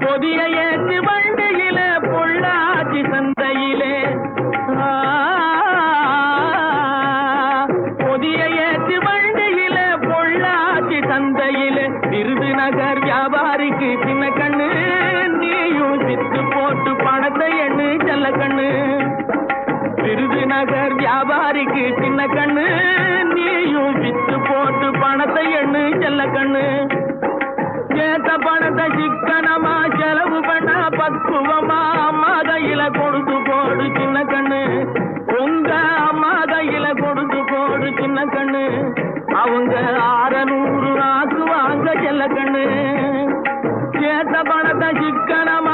பொதிய ஏற்று வண்டியிலே பொள்ளாச்சி சந்தையிலே பொதிய ஏற்று வண்டியிலே பொள்ளாச்சி சந்தையிலே விருதுநகர் வியாபாரிக்கு சின்ன கண்ணு நீயும் சித்து போட்டு பணத்தை எண்ணு செல்ல கண்ணு விருதுநகர் வியாபாரிக்கு சின்ன கண்ணு நீயும் வித்து போட்டு பணத்தை எண்ணு செல்ல கண்ணு கேட்ட பணத்தை சிக்கனமா செலவு பண்ண பக்குவமா அம்மா கையில கொடுத்து போடு சின்ன கண்ணு உங்க அம்மா கையில கொடுத்து போடு சின்ன கண்ணு அவங்க 600 ஆக்குவாங்க செல்ல கண்ணு கேட்ட பணத்தை சிக்கனமா